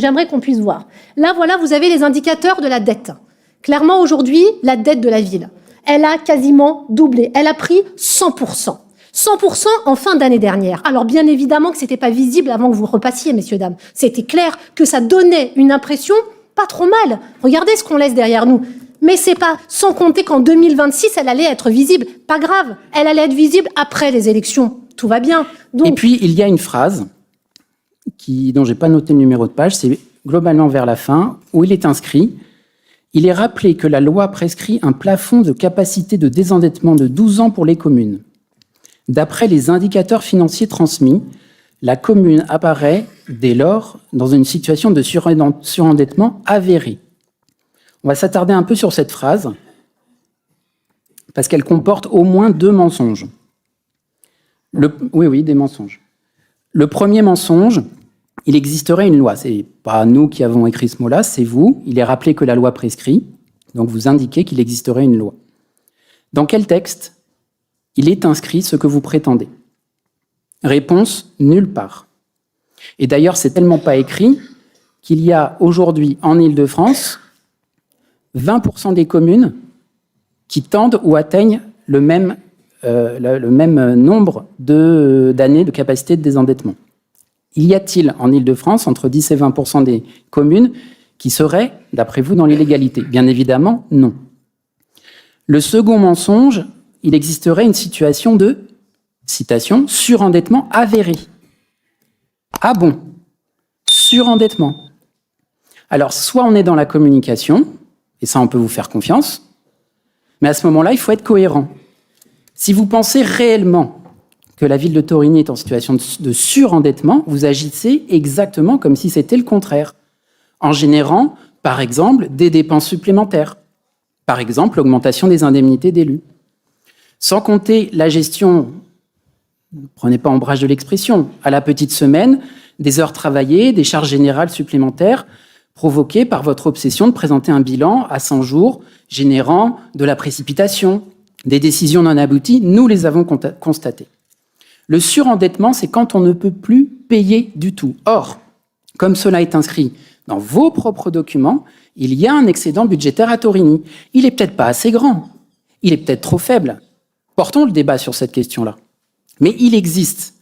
J'aimerais qu'on puisse voir. Là, voilà, vous avez les indicateurs de la dette. Clairement, aujourd'hui, la dette de la ville, elle a quasiment doublé. Elle a pris 100%. 100% en fin d'année dernière. Alors, bien évidemment que c'était pas visible avant que vous repassiez, messieurs, dames. C'était clair que ça donnait une impression pas trop mal. Regardez ce qu'on laisse derrière nous. Mais c'est pas, sans compter qu'en 2026, elle allait être visible. Pas grave. Elle allait être visible après les élections. Tout va bien. Donc... Et puis, il y a une phrase dont j'ai pas noté le numéro de page, c'est globalement vers la fin, où il est inscrit: il est rappelé que la loi prescrit un plafond de capacité de désendettement de 12 ans pour les communes. D'après les indicateurs financiers transmis, la commune apparaît dès lors dans une situation de surendettement avéré. On va s'attarder un peu sur cette phrase, parce qu'elle comporte au moins 2 mensonges. Oui, des mensonges. Le premier mensonge, il existerait une loi. C'est pas nous qui avons écrit ce mot-là, c'est vous. Il est rappelé que la loi prescrit, donc vous indiquez qu'il existerait une loi. Dans quel texte il est inscrit ce que vous prétendez? Réponse, nulle part. Et d'ailleurs, c'est tellement pas écrit qu'il y a aujourd'hui en Île-de-France 20% des communes qui tendent ou atteignent le même nombre d'années de capacité de désendettement. Y a-t-il en Île-de-France entre 10 et 20% des communes qui seraient, d'après vous, dans l'illégalité? Bien évidemment, non. Le second mensonge, il existerait une situation de, citation, surendettement avéré. Ah bon? Surendettement. Alors, soit on est dans la communication, et ça on peut vous faire confiance, mais à ce moment-là, il faut être cohérent. Si vous pensez réellement que la ville de Torigny est en situation de surendettement, vous agissez exactement comme si c'était le contraire, en générant, par exemple, des dépenses supplémentaires. Par exemple, l'augmentation des indemnités d'élus. Sans compter la gestion, ne prenez pas ombrage de l'expression, à la petite semaine, des heures travaillées, des charges générales supplémentaires provoquées par votre obsession de présenter un bilan à 100 jours, générant de la précipitation, des décisions non abouties, nous les avons constatées. Le surendettement, c'est quand on ne peut plus payer du tout. Or, comme cela est inscrit dans vos propres documents, il y a un excédent budgétaire à Torigny. Il n'est peut-être pas assez grand, il est peut-être trop faible. Portons le débat sur cette question-là. Mais il existe.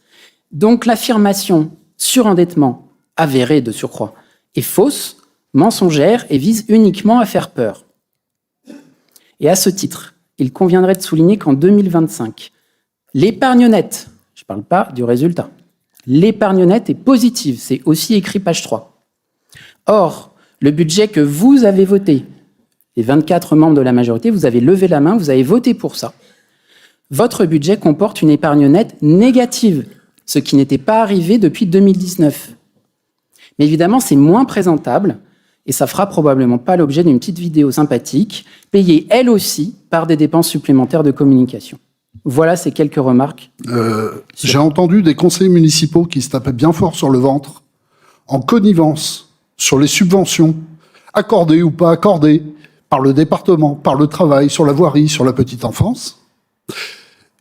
Donc l'affirmation surendettement avérée de surcroît est fausse, mensongère et vise uniquement à faire peur. Et à ce titre, il conviendrait de souligner qu'en 2025, l'épargne nette, je ne parle pas du résultat, l'épargne nette est positive, c'est aussi écrit page 3. Or, le budget que vous avez voté, les 24 membres de la majorité, vous avez levé la main, vous avez voté pour ça. Votre budget comporte une épargne nette négative, ce qui n'était pas arrivé depuis 2019. Mais évidemment, c'est moins présentable et ça fera probablement pas l'objet d'une petite vidéo sympathique, payée elle aussi par des dépenses supplémentaires de communication. Voilà ces quelques remarques. J'ai entendu des conseillers municipaux qui se tapaient bien fort sur le ventre, en connivence sur les subventions, accordées ou pas accordées, par le département, par le travail, sur la voirie, sur la petite enfance.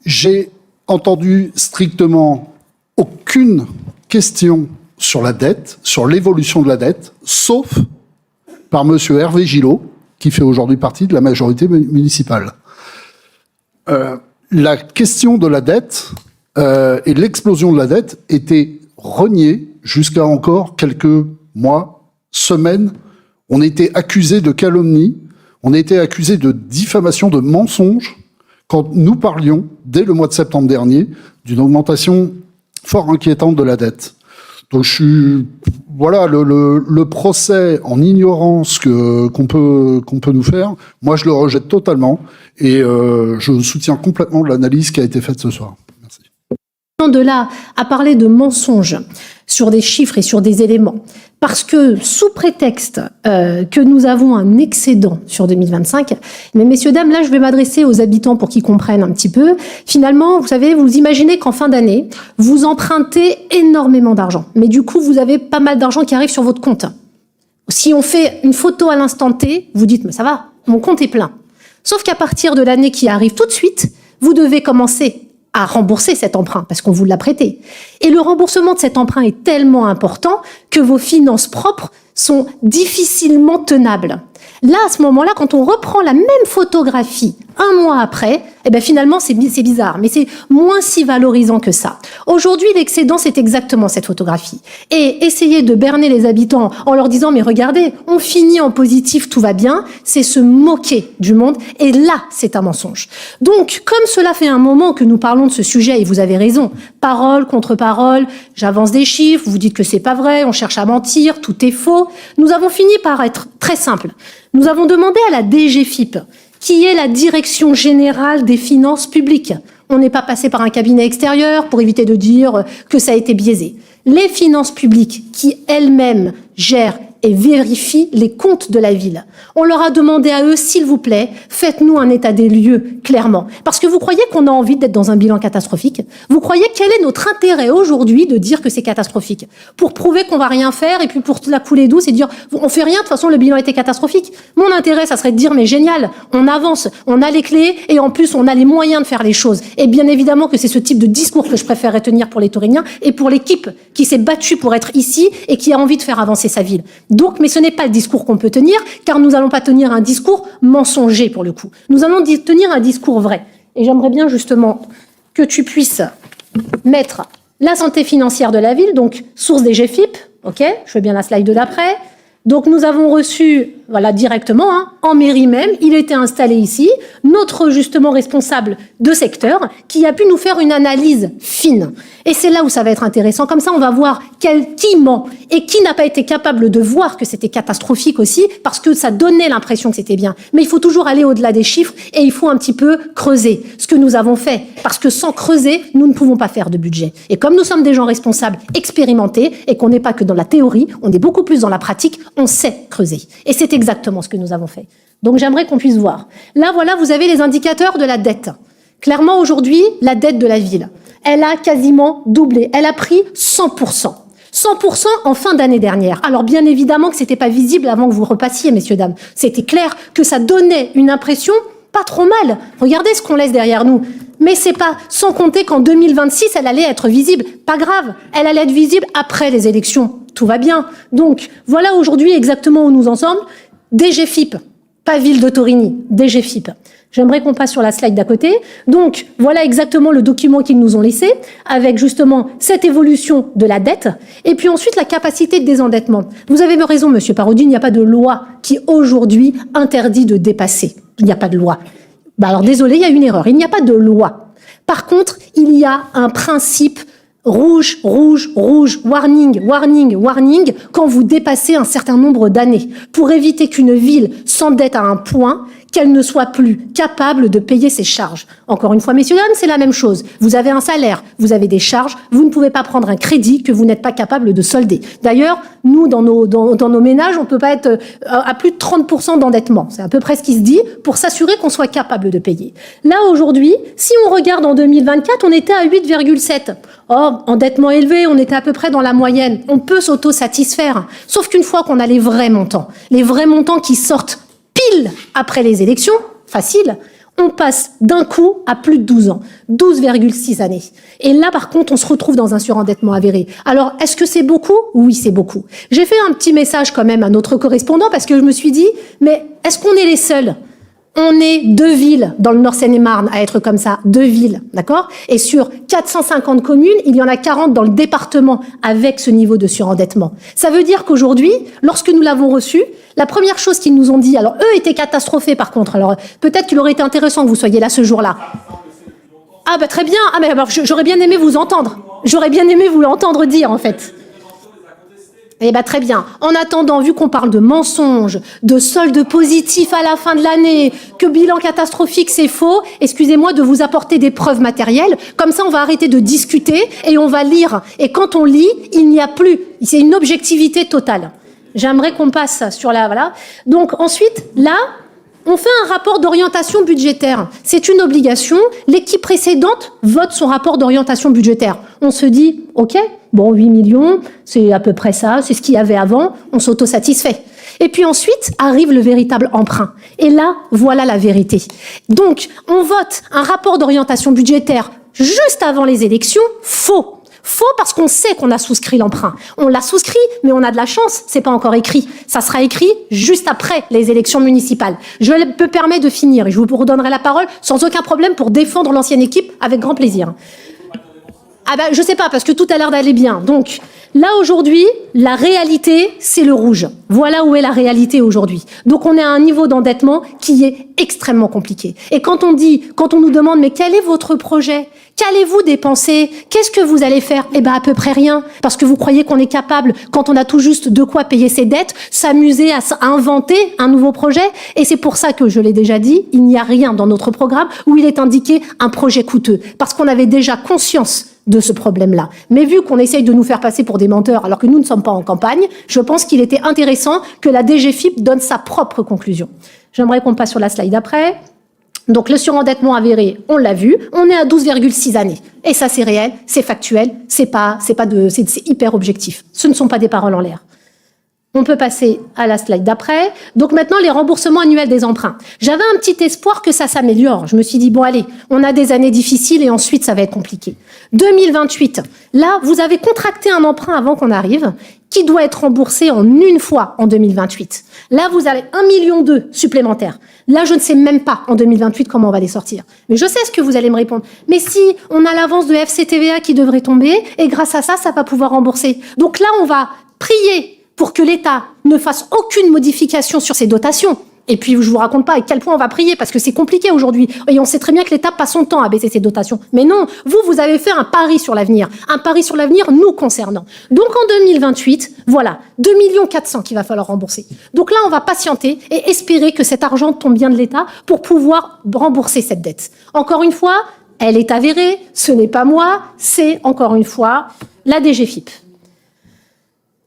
J'ai entendu strictement aucune question sur la dette, sur l'évolution de la dette, sauf par monsieur Hervé Gillot, qui fait aujourd'hui partie de la majorité municipale. La question de la dette et l'explosion de la dette était reniée jusqu'à encore quelques mois, semaines. On était accusé de calomnie, on était accusé de diffamation, de mensonges, quand nous parlions, dès le mois de septembre dernier, d'une augmentation fort inquiétante de la dette. Donc voilà, le procès en ignorance qu'on peut nous faire, moi je le rejette totalement et je soutiens complètement l'analyse qui a été faite ce soir. Merci. De là à parler de mensonges sur des chiffres et sur des éléments, parce que sous prétexte que nous avons un excédent sur 2025, mais messieurs, dames, là je vais m'adresser aux habitants pour qu'ils comprennent un petit peu. Finalement, vous savez, vous imaginez qu'en fin d'année, vous empruntez énormément d'argent, mais du coup vous avez pas mal d'argent qui arrive sur votre compte. Si on fait une photo à l'instant T, vous dites mais ça va, mon compte est plein. Sauf qu'à partir de l'année qui arrive tout de suite, vous devez commencer à rembourser cet emprunt, parce qu'on vous l'a prêté. Et le remboursement de cet emprunt est tellement important que vos finances propres sont difficilement tenables. Là, à ce moment-là, quand on reprend la même photographie un mois après, eh ben finalement, c'est bizarre, mais c'est moins si valorisant que ça. Aujourd'hui, l'excédent, c'est exactement cette photographie. Et essayer de berner les habitants en leur disant, mais regardez, on finit en positif, tout va bien, c'est se moquer du monde. Et là, c'est un mensonge. Donc, comme cela fait un moment que nous parlons de ce sujet, et vous avez raison, parole contre parole, j'avance des chiffres, vous dites que c'est pas vrai, on cherche à mentir, tout est faux. Nous avons fini par être très simple. Nous avons demandé à la DGFiP, qui est la Direction Générale des Finances Publiques. On n'est pas passé par un cabinet extérieur pour éviter de dire que ça a été biaisé. Les finances publiques qui elles-mêmes gèrent et vérifient les comptes de la ville. On leur a demandé à eux, s'il vous plaît, faites-nous un état des lieux, clairement. Parce que vous croyez qu'on a envie d'être dans un bilan catastrophique? Vous croyez quel est notre intérêt aujourd'hui de dire que c'est catastrophique? Pour prouver qu'on va rien faire et puis pour la couler douce et dire on fait rien, de toute façon le bilan était catastrophique. Mon intérêt, ça serait de dire mais génial, on avance, on a les clés et en plus on a les moyens de faire les choses. Et bien évidemment que c'est ce type de discours que je préférerais tenir pour les Tauriniens et pour l'équipe qui s'est battue pour être ici et qui a envie de faire avancer sa ville. Donc, mais ce n'est pas le discours qu'on peut tenir, car nous n'allons pas tenir un discours mensonger pour le coup. Nous allons tenir un discours vrai. Et j'aimerais bien justement que tu puisses mettre la santé financière de la ville, donc source des GFIP, ok, je veux bien la slide de d'après. Donc nous avons reçu, voilà, directement, en mairie même, il était installé ici, notre justement responsable de secteur, qui a pu nous faire une analyse fine. Et c'est là où ça va être intéressant. Comme ça, on va voir qui ment et qui n'a pas été capable de voir que c'était catastrophique aussi, parce que ça donnait l'impression que c'était bien. Mais il faut toujours aller au-delà des chiffres et il faut un petit peu creuser ce que nous avons fait. Parce que sans creuser, nous ne pouvons pas faire de budget. Et comme nous sommes des gens responsables, expérimentés, et qu'on n'est pas que dans la théorie, on est beaucoup plus dans la pratique, on sait creuser. Et c'est exactement ce que nous avons fait. Donc j'aimerais qu'on puisse voir. Là, voilà, vous avez les indicateurs de la dette. Clairement, aujourd'hui, la dette de la ville, elle a quasiment doublé. Elle a pris 100%. 100% en fin d'année dernière. Alors bien évidemment que c'était pas visible avant que vous repassiez, messieurs, dames. C'était clair que ça donnait une impression pas trop mal. Regardez ce qu'on laisse derrière nous. Mais c'est pas, sans compter qu'en 2026, elle allait être visible. Pas grave, elle allait être visible après les élections. Tout va bien. Donc, voilà aujourd'hui exactement où nous en sommes. DGFiP, pas ville de Torigny, DGFiP. J'aimerais qu'on passe sur la slide d'à côté. Donc, voilà exactement le document qu'ils nous ont laissé, avec justement cette évolution de la dette, et puis ensuite la capacité de désendettement. Vous avez raison, monsieur Parodi, il n'y a pas de loi qui aujourd'hui interdit de dépasser. Il n'y a pas de loi. Bah alors désolé, il y a une erreur. Il n'y a pas de loi. Par contre, il y a un principe rouge, rouge, rouge, warning, warning, warning, quand vous dépassez un certain nombre d'années, pour éviter qu'une ville s'endette à un point qu'elle ne soit plus capable de payer ses charges. Encore une fois, messieurs, dames, c'est la même chose. Vous avez un salaire, vous avez des charges, vous ne pouvez pas prendre un crédit que vous n'êtes pas capable de solder. D'ailleurs, nous, dans nos ménages, on peut pas être à plus de 30% d'endettement. C'est à peu près ce qui se dit pour s'assurer qu'on soit capable de payer. Là, aujourd'hui, si on regarde en 2024, on était à 8,7. Or, endettement élevé, on était à peu près dans la moyenne. On peut s'auto-satisfaire. Sauf qu'une fois qu'on a les vrais montants qui sortent pile après les élections, facile, on passe d'un coup à plus de 12 ans, 12,6 années. Et là, par contre, on se retrouve dans un surendettement avéré. Alors, est-ce que c'est beaucoup? Oui, c'est beaucoup. J'ai fait un petit message quand même à notre correspondant parce que je me suis dit, mais est-ce qu'on est les seuls? On est 2 villes dans le Nord Seine-et-Marne à être comme ça, 2 villes, d'accord? Et sur 450 communes, il y en a 40 dans le département avec ce niveau de surendettement. Ça veut dire qu'aujourd'hui, lorsque nous l'avons reçu, la première chose qu'ils nous ont dit, alors eux étaient catastrophés par contre, alors peut-être qu'il aurait été intéressant que vous soyez là ce jour-là. Ah bah très bien, ah mais alors j'aurais bien aimé vous entendre. J'aurais bien aimé vous l'entendre dire en fait. Eh bien, très bien. En attendant, vu qu'on parle de mensonges, de solde positif à la fin de l'année, que bilan catastrophique, c'est faux, excusez-moi de vous apporter des preuves matérielles. Comme ça, on va arrêter de discuter et on va lire. Et quand on lit, il n'y a plus. C'est une objectivité totale. J'aimerais qu'on passe sur la... Voilà. Donc, ensuite, là... On fait un rapport d'orientation budgétaire. C'est une obligation. L'équipe précédente vote son rapport d'orientation budgétaire. On se dit, OK, bon, 8 millions, c'est à peu près ça, c'est ce qu'il y avait avant, on s'autosatisfait. Et puis ensuite arrive le véritable emprunt. Et là, voilà la vérité. Donc, on vote un rapport d'orientation budgétaire juste avant les élections, faux. Faux parce qu'on sait qu'on a souscrit l'emprunt. On l'a souscrit, mais on a de la chance, c'est pas encore écrit. Ça sera écrit juste après les élections municipales. Je me permets de finir et je vous redonnerai la parole sans aucun problème pour défendre l'ancienne équipe avec grand plaisir. Ah ben, je sais pas, parce que tout a l'air d'aller bien. Donc, là, aujourd'hui, la réalité, c'est le rouge. Voilà où est la réalité aujourd'hui. Donc, on est à un niveau d'endettement qui est extrêmement compliqué. Et quand on nous demande, mais quel est votre projet? Qu'allez-vous dépenser? Qu'est-ce que vous allez faire? Eh ben, à peu près rien. Parce que vous croyez qu'on est capable, quand on a tout juste de quoi payer ses dettes, s'amuser à inventer un nouveau projet? Et c'est pour ça que, je l'ai déjà dit, il n'y a rien dans notre programme où il est indiqué un projet coûteux. Parce qu'on avait déjà conscience de ce problème-là. Mais vu qu'on essaye de nous faire passer pour des menteurs alors que nous ne sommes pas en campagne, je pense qu'il était intéressant que la DGFiP donne sa propre conclusion. J'aimerais qu'on passe sur la slide après. Donc le surendettement avéré, on l'a vu, on est à 12,6 années. Et ça c'est réel, c'est factuel, c'est hyper objectif. Ce ne sont pas des paroles en l'air. On peut passer à la slide d'après. Donc maintenant, les remboursements annuels des emprunts. J'avais un petit espoir que ça s'améliore. Je me suis dit, bon allez, on a des années difficiles et ensuite ça va être compliqué. 2028, là, vous avez contracté un emprunt avant qu'on arrive, qui doit être remboursé en une fois en 2028. Là, vous avez 1,2 million supplémentaires. Là, je ne sais même pas en 2028 comment on va les sortir. Mais je sais ce que vous allez me répondre. Mais si, on a l'avance de FCTVA qui devrait tomber et grâce à ça, ça va pouvoir rembourser. Donc là, on va prier pour que l'État ne fasse aucune modification sur ses dotations. Et puis, je vous raconte pas à quel point on va prier, parce que c'est compliqué aujourd'hui. Et on sait très bien que l'État passe son temps à baisser ses dotations. Mais non, vous avez fait un pari sur l'avenir. Un pari sur l'avenir nous concernant. Donc, en 2028, voilà, 2,4 millions qu'il va falloir rembourser. Donc là, on va patienter et espérer que cet argent tombe bien de l'État pour pouvoir rembourser cette dette. Encore une fois, elle est avérée, ce n'est pas moi, c'est, encore une fois, la DGFiP.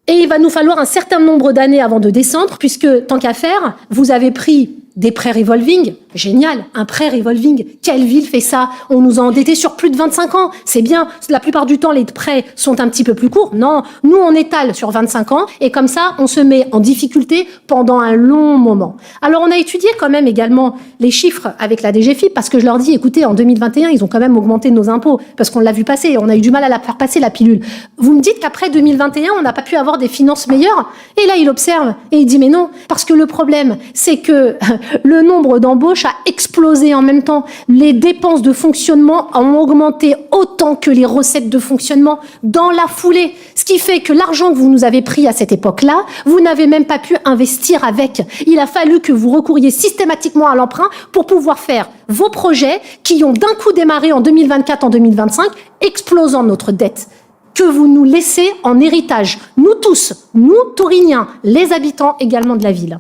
Et il va nous falloir un certain nombre d'années avant de descendre, puisque, tant qu'à faire, vous avez pris des prêts revolving. Génial, un prêt revolving. Quelle ville fait ça? On nous a endettés sur plus de 25 ans. C'est bien. La plupart du temps, les prêts sont un petit peu plus courts. Non, nous, on étale sur 25 ans et comme ça, on se met en difficulté pendant un long moment. Alors, on a étudié quand même également les chiffres avec la DGFiP parce que je leur dis, écoutez, en 2021, ils ont quand même augmenté nos impôts parce qu'on l'a vu passer. On a eu du mal à la faire passer, la pilule. Vous me dites qu'après 2021, on n'a pas pu avoir des finances meilleures? Et là, il observe et il dit, mais non, parce que le problème, c'est que le nombre d'embauches a explosé en même temps. Les dépenses de fonctionnement ont augmenté autant que les recettes de fonctionnement dans la foulée. Ce qui fait que l'argent que vous nous avez pris à cette époque-là, vous n'avez même pas pu investir avec. Il a fallu que vous recouriez systématiquement à l'emprunt pour pouvoir faire vos projets qui ont d'un coup démarré en 2024, en 2025, explosant notre dette que vous nous laissez en héritage. Nous tous, nous, Tauriniens, les habitants également de la ville.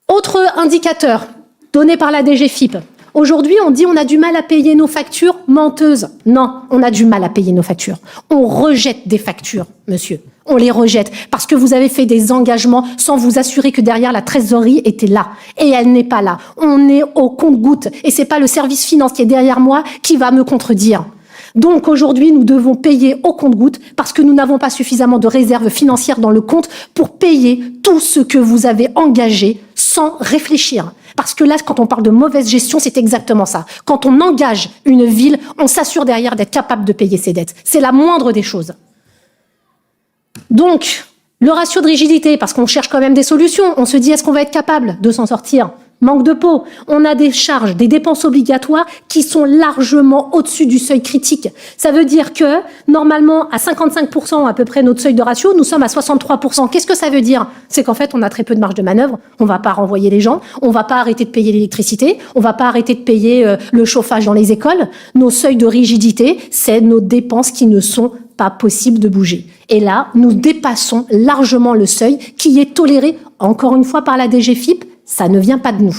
Autre indicateur donné par la DGFiP. Aujourd'hui, on dit on a du mal à payer nos factures menteuses. Non, on a du mal à payer nos factures. On rejette des factures, monsieur. On les rejette parce que vous avez fait des engagements sans vous assurer que derrière la trésorerie était là. Et elle n'est pas là. On est au compte-gouttes. Et c'est pas le service finance qui est derrière moi qui va me contredire. Donc aujourd'hui, nous devons payer au compte-gouttes parce que nous n'avons pas suffisamment de réserves financières dans le compte pour payer tout ce que vous avez engagé sans réfléchir. Parce que là, quand on parle de mauvaise gestion, c'est exactement ça. Quand on engage une ville, on s'assure derrière d'être capable de payer ses dettes. C'est la moindre des choses. Donc, le ratio de rigidité, parce qu'on cherche quand même des solutions, on se dit est-ce qu'on va être capable de s'en sortir ? Manque de peau. On a des charges, des dépenses obligatoires qui sont largement au-dessus du seuil critique. Ça veut dire que, normalement, à 55% à peu près notre seuil de ratio, nous sommes à 63%. Qu'est-ce que ça veut dire? C'est qu'en fait, on a très peu de marge de manœuvre. On va pas renvoyer les gens. On va pas arrêter de payer l'électricité. On va pas arrêter de payer le chauffage dans les écoles. Nos seuils de rigidité, c'est nos dépenses qui ne sont pas possibles de bouger. Et là, nous dépassons largement le seuil qui est toléré, encore une fois, par la DGFiP. Ça ne vient pas de nous.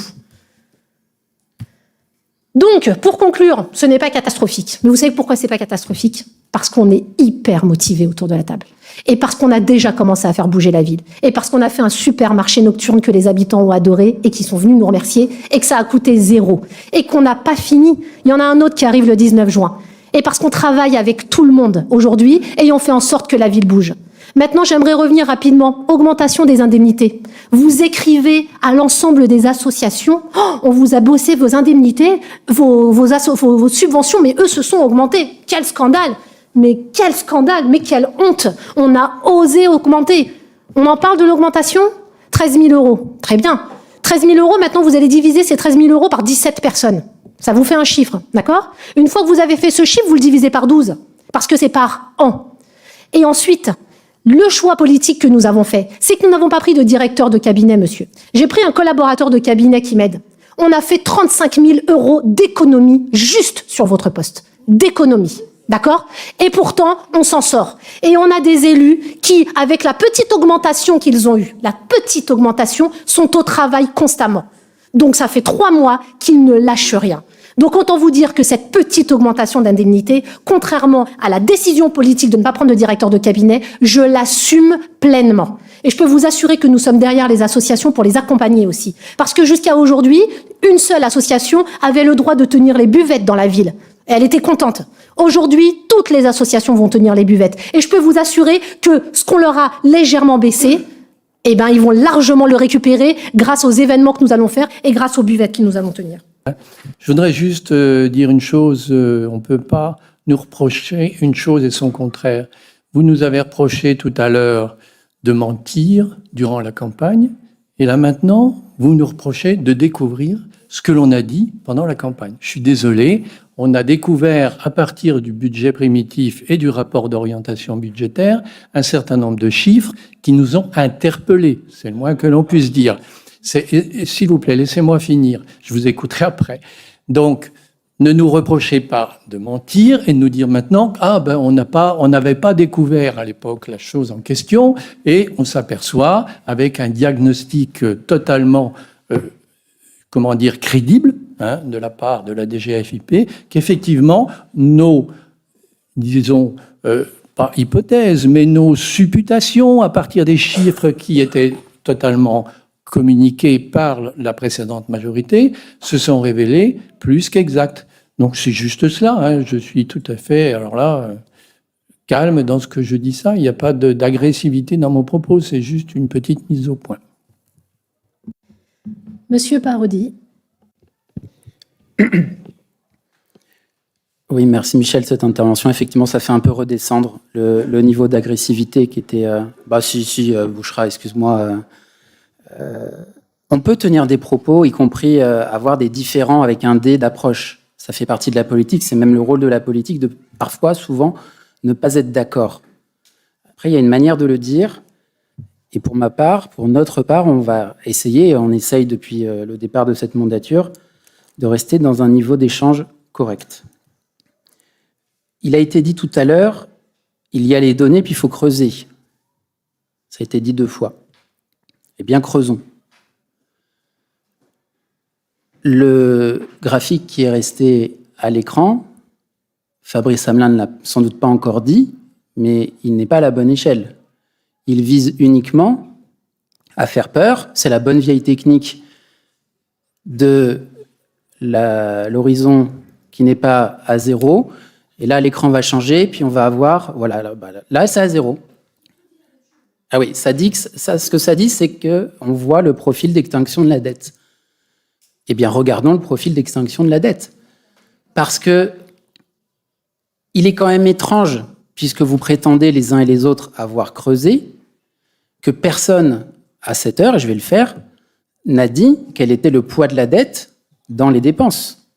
Donc, pour conclure, ce n'est pas catastrophique. Mais vous savez pourquoi c'est pas catastrophique? Parce qu'on est hyper motivés autour de la table. Et parce qu'on a déjà commencé à faire bouger la ville. Et parce qu'on a fait un super marché nocturne que les habitants ont adoré et qui sont venus nous remercier et que ça a coûté 0. Et qu'on n'a pas fini. Il y en a un autre qui arrive le 19 juin. Et parce qu'on travaille avec tout le monde aujourd'hui et on fait en sorte que la ville bouge. Maintenant, j'aimerais revenir rapidement. Augmentation des indemnités. Vous écrivez à l'ensemble des associations, oh, on vous a bossé vos indemnités, vos subventions, mais eux se sont augmentés. Quel scandale! Mais quel scandale! Mais quelle honte! On a osé augmenter. On en parle de l'augmentation? 13 000 euros. Très bien. 13 000 euros, maintenant vous allez diviser ces 13 000 euros par 17 personnes. Ça vous fait un chiffre, d'accord? Une fois que vous avez fait ce chiffre, vous le divisez par 12, parce que c'est par an. Et ensuite, le choix politique que nous avons fait, c'est que nous n'avons pas pris de directeur de cabinet, monsieur. J'ai pris un collaborateur de cabinet qui m'aide. On a fait 35 000 euros d'économie juste sur votre poste. D'économie. D'accord? Et pourtant, on s'en sort. Et on a des élus qui, avec la petite augmentation qu'ils ont eue, la petite augmentation, sont au travail constamment. Donc ça fait 3 mois qu'ils ne lâchent rien. Donc autant vous dire que cette petite augmentation d'indemnité, contrairement à la décision politique de ne pas prendre de directeur de cabinet, je l'assume pleinement. Et je peux vous assurer que nous sommes derrière les associations pour les accompagner aussi. Parce que jusqu'à aujourd'hui, une seule association avait le droit de tenir les buvettes dans la ville. Et elle était contente. Aujourd'hui, toutes les associations vont tenir les buvettes. Et je peux vous assurer que ce qu'on leur a légèrement baissé, eh ben, ils vont largement le récupérer grâce aux événements que nous allons faire et grâce aux buvettes que nous allons tenir. Je voudrais juste dire une chose, on ne peut pas nous reprocher une chose et son contraire. Vous nous avez reproché tout à l'heure de mentir durant la campagne, et là maintenant, vous nous reprochez de découvrir ce que l'on a dit pendant la campagne. Je suis désolé, on a découvert à partir du budget primitif et du rapport d'orientation budgétaire un certain nombre de chiffres qui nous ont interpellés, c'est le moins que l'on puisse dire. S'il vous plaît, laissez-moi finir. Je vous écouterai après. Donc, ne nous reprochez pas de mentir et de nous dire maintenant, on n'avait pas découvert à l'époque la chose en question, et on s'aperçoit avec un diagnostic totalement, crédible, de la part de la DGFiP, qu'effectivement nos, disons, pas hypothèses, mais nos supputations à partir des chiffres qui étaient totalement communiqués par la précédente majorité, se sont révélés plus qu'exacts. Donc c'est juste cela, je suis tout à fait, calme dans ce que je dis ça, il n'y a pas d'agressivité dans mon propos, c'est juste une petite mise au point. Monsieur Parodi. Oui, merci Michel, cette intervention. Effectivement, ça fait un peu redescendre le niveau d'agressivité qui était... Bouchra, excuse-moi... on peut tenir des propos, y compris avoir des différends avec un dé d'approche. Ça fait partie de la politique, c'est même le rôle de la politique de parfois, souvent, ne pas être d'accord. Après, il y a une manière de le dire, et pour ma part, pour notre part, on va essayer, et on essaye depuis le départ de cette mandature, de rester dans un niveau d'échange correct. Il a été dit tout à l'heure, il y a les données, puis il faut creuser. Ça a été dit 2 fois. Eh bien, creusons. Le graphique qui est resté à l'écran, Fabrice Hamelin ne l'a sans doute pas encore dit, mais il n'est pas à la bonne échelle. Il vise uniquement à faire peur. C'est la bonne vieille technique de l'horizon qui n'est pas à 0. Et là, l'écran va changer, puis on va avoir... Voilà, là c'est à 0. Ah oui, ce que ça dit, c'est qu'on voit le profil d'extinction de la dette. Eh bien, regardons le profil d'extinction de la dette. Parce que il est quand même étrange, puisque vous prétendez les uns et les autres avoir creusé, que personne, à cette heure, et je vais le faire, n'a dit quel était le poids de la dette dans les dépenses.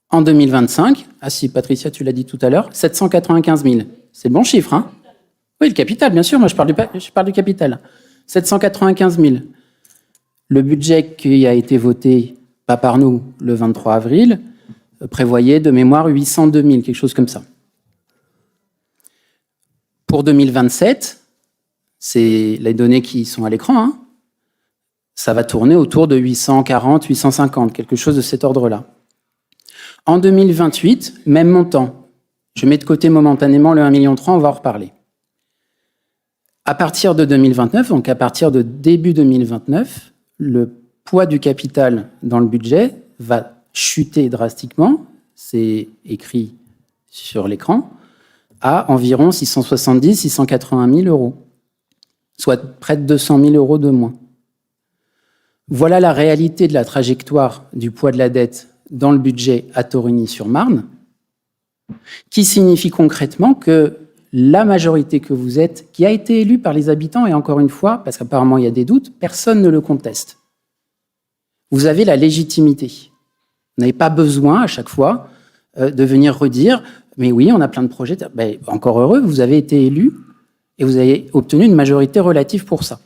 En 2025, ah si, Patricia, tu l'as dit tout à l'heure, 795 000. C'est le bon chiffre, hein? Oui, le capital, bien sûr, moi je parle du capital. 795 000. Le budget qui a été voté, pas par nous, le 23 avril, prévoyait de mémoire 802 000, quelque chose comme ça. Pour 2027, c'est les données qui sont à l'écran, ça va tourner autour de 840, 850, quelque chose de cet ordre-là. En 2028, même montant. Je mets de côté momentanément le 1,3 million, on va en reparler. À partir de 2029, donc à partir de début 2029, le poids du capital dans le budget va chuter drastiquement, c'est écrit sur l'écran, à environ 670 680 000 euros, soit près de 200 000 euros de moins. Voilà la réalité de la trajectoire du poids de la dette dans le budget à Torigny-sur-Marne, qui signifie concrètement que la majorité que vous êtes, qui a été élue par les habitants, et encore une fois, parce qu'apparemment il y a des doutes, personne ne le conteste. Vous avez la légitimité. Vous n'avez pas besoin à chaque fois de venir redire « mais oui, on a plein de projets ». Ben, encore heureux, vous avez été élu et vous avez obtenu une majorité relative pour ça.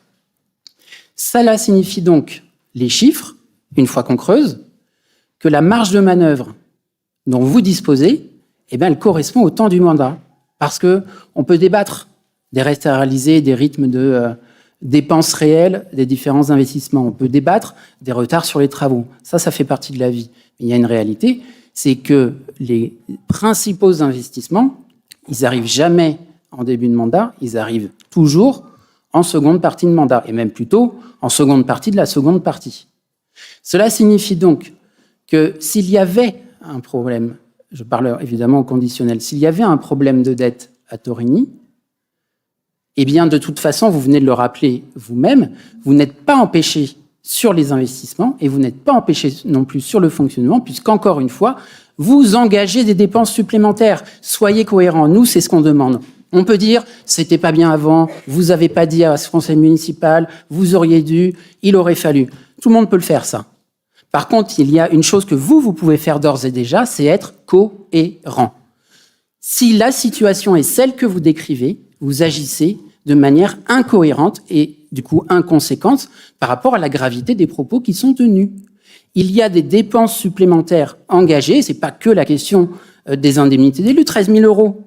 Cela signifie donc, les chiffres, une fois qu'on creuse, que la marge de manœuvre dont vous disposez, eh bien, elle correspond au temps du mandat. Parce qu'on peut débattre des restes à réaliser, des rythmes de dépenses réelles, des différents investissements. On peut débattre des retards sur les travaux. Ça fait partie de la vie. Mais il y a une réalité, c'est que les principaux investissements, ils n'arrivent jamais en début de mandat, ils arrivent toujours en seconde partie de mandat, et même plutôt en seconde partie de la seconde partie. Cela signifie donc que s'il y avait un problème, je parle évidemment au conditionnel, s'il y avait un problème de dette à Torigny, eh bien, de toute façon, vous venez de le rappeler vous-même, vous n'êtes pas empêché sur les investissements et vous n'êtes pas empêché non plus sur le fonctionnement, puisqu'encore une fois, vous engagez des dépenses supplémentaires. Soyez cohérents. Nous, c'est ce qu'on demande. On peut dire, c'était pas bien avant, vous avez pas dit à ce conseil municipal, vous auriez dû, il aurait fallu. Tout le monde peut le faire, ça. Par contre, il y a une chose que vous pouvez faire d'ores et déjà, c'est être cohérent. Si la situation est celle que vous décrivez, vous agissez de manière incohérente et du coup inconséquente par rapport à la gravité des propos qui sont tenus. Il y a des dépenses supplémentaires engagées, c'est pas que la question des indemnités d'élus, 13 000 euros.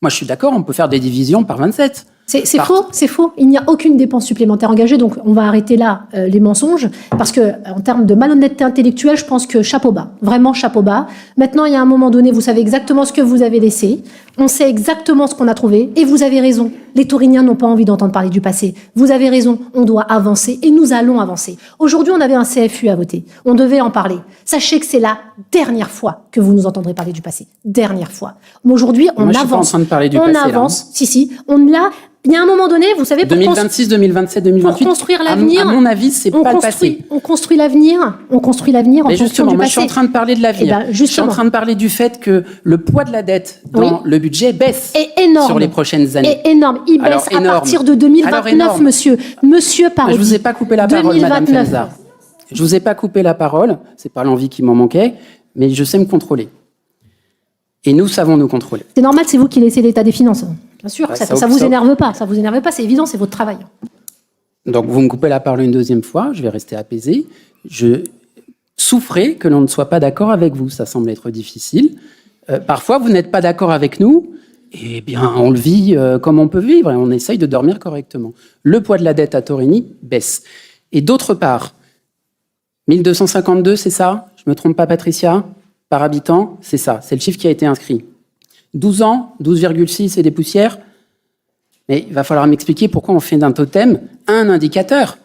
Moi, je suis d'accord, on peut faire des divisions par 27. C'est faux. Il n'y a aucune dépense supplémentaire engagée, donc on va arrêter là les mensonges, parce que en termes de malhonnêteté intellectuelle, je pense que chapeau bas, vraiment chapeau bas. Maintenant, il y a un moment donné, vous savez exactement ce que vous avez laissé, on sait exactement ce qu'on a trouvé, et vous avez raison. Les Tauriniens n'ont pas envie d'entendre parler du passé. Vous avez raison, on doit avancer, et nous allons avancer. Aujourd'hui, on avait un CFU à voter, on devait en parler. Sachez que c'est la dernière fois que vous nous entendrez parler du passé. Dernière fois. Mais aujourd'hui, on avance. Je suis pas en train de parler du passé, on avance, là, si, on l'a. Il y a un moment donné, vous savez, pour 2026, 2027, 2028. Pour construire l'avenir, à mon avis, c'est pas le passé. On construit l'avenir en fonction du passé. Justement, moi, je suis en train de parler de l'avenir. Je suis en train de parler du fait que le poids de la dette dans le budget baisse sur les prochaines années. Et énorme. Il baisse à partir de 2029, monsieur. Monsieur Parodi. Je vous ai pas coupé la parole, Madame Felzar. Je vous ai pas coupé la parole. C'est pas l'envie qui m'en manquait, mais je sais me contrôler. Et nous savons nous contrôler. C'est normal, c'est vous qui laissez l'état des finances. Bien sûr, ça vous énerve pas. Ça vous énerve pas, c'est évident, c'est votre travail. Donc, vous me coupez la parole une deuxième fois, je vais rester apaisé. Je souffrais que l'on ne soit pas d'accord avec vous. Ça semble être difficile. Parfois, vous n'êtes pas d'accord avec nous. Eh bien, on le vit comme on peut vivre et on essaye de dormir correctement. Le poids de la dette à Torigny baisse. Et d'autre part, 1252, c'est ça? Je me trompe pas, Patricia? Par habitant, c'est ça. C'est le chiffre qui a été inscrit. 12 ans, 12,6 et des poussières. Mais il va falloir m'expliquer pourquoi on fait d'un totem un indicateur.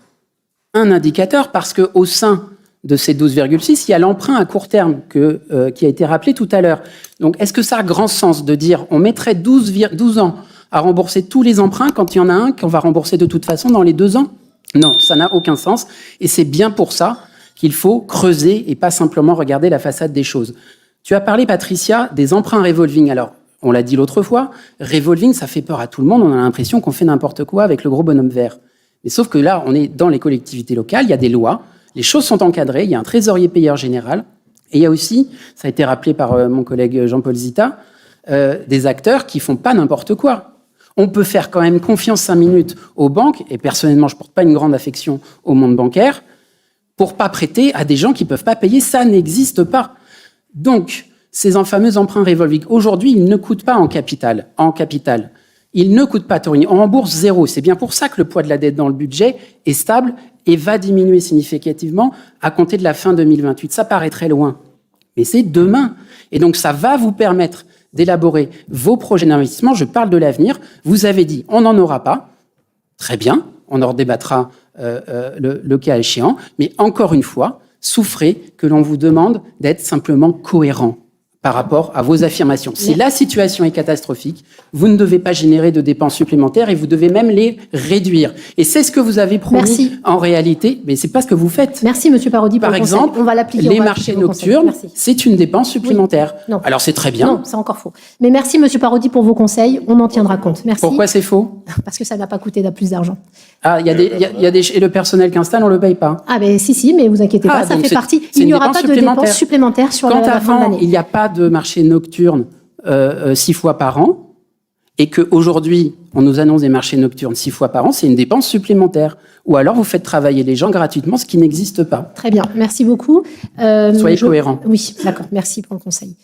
Un indicateur, parce qu'au sein de ces 12,6, il y a l'emprunt à court terme qui a été rappelé tout à l'heure. Donc, est-ce que ça a grand sens de dire on mettrait 12 ans à rembourser tous les emprunts quand il y en a un qu'on va rembourser de toute façon dans les 2 ans? Non, ça n'a aucun sens. Et c'est bien pour ça qu'il faut creuser et pas simplement regarder la façade des choses. Tu as parlé, Patricia, des emprunts revolving. Alors, on l'a dit l'autre fois, revolving, ça fait peur à tout le monde. On a l'impression qu'on fait n'importe quoi avec le gros bonhomme vert. Mais sauf que là, on est dans les collectivités locales, il y a des lois, les choses sont encadrées, il y a un trésorier payeur général, et il y a aussi, ça a été rappelé par mon collègue Jean-Paul Zita, des acteurs qui font pas n'importe quoi. On peut faire quand même confiance 5 minutes aux banques, et personnellement, je porte pas une grande affection au monde bancaire, pour pas prêter à des gens qui peuvent pas payer, ça n'existe pas. Donc, ces fameux emprunts revolving, aujourd'hui, ils ne coûtent pas en capital. Ils ne coûtent pas à Torigny. On rembourse 0. C'est bien pour ça que le poids de la dette dans le budget est stable et va diminuer significativement à compter de la fin 2028. Ça paraît très loin, mais c'est demain. Et donc, ça va vous permettre d'élaborer vos projets d'investissement. Je parle de l'avenir. Vous avez dit, on n'en aura pas. Très bien, on en redébattra le cas échéant. Mais encore une fois, souffrez que l'on vous demande d'être simplement cohérent. par rapport à vos affirmations. Si Mais- la situation est catastrophique, vous ne devez pas générer de dépenses supplémentaires et vous devez même les réduire. Et c'est ce que vous avez promis Merci. en réalité, mais c'est pas ce que vous faites. Merci, Monsieur Parodi, pour Par le conseil. exemple, On va l'appliquer. les on va marchés l'appliquer, vos conseils. nocturnes, Merci. c'est une dépense supplémentaire. Non. Alors c'est très bien. Non, c'est encore faux. Mais merci, Monsieur Parodi, pour vos conseils. On en tiendra compte. Merci. Pourquoi c'est faux? Parce que ça n'a pas coûté plus d'argent. Ah, il y a des, et le personnel qu'installe, on le paye pas. Ah, ben si, mais vous inquiétez Ah, pas, ça donc fait c'est- partie. c'est Il n'y une aura dépense pas de dépenses supplémentaires sur Quand la fin de avant, l'année. il n'y a pas de marché nocturne 6 fois par an, et qu'aujourd'hui, on nous annonce des marchés nocturnes 6 fois par an, c'est une dépense supplémentaire. Ou alors, vous faites travailler les gens gratuitement, ce qui n'existe pas. Très bien, merci beaucoup. Soyez cohérents. Oui, d'accord, merci pour le conseil.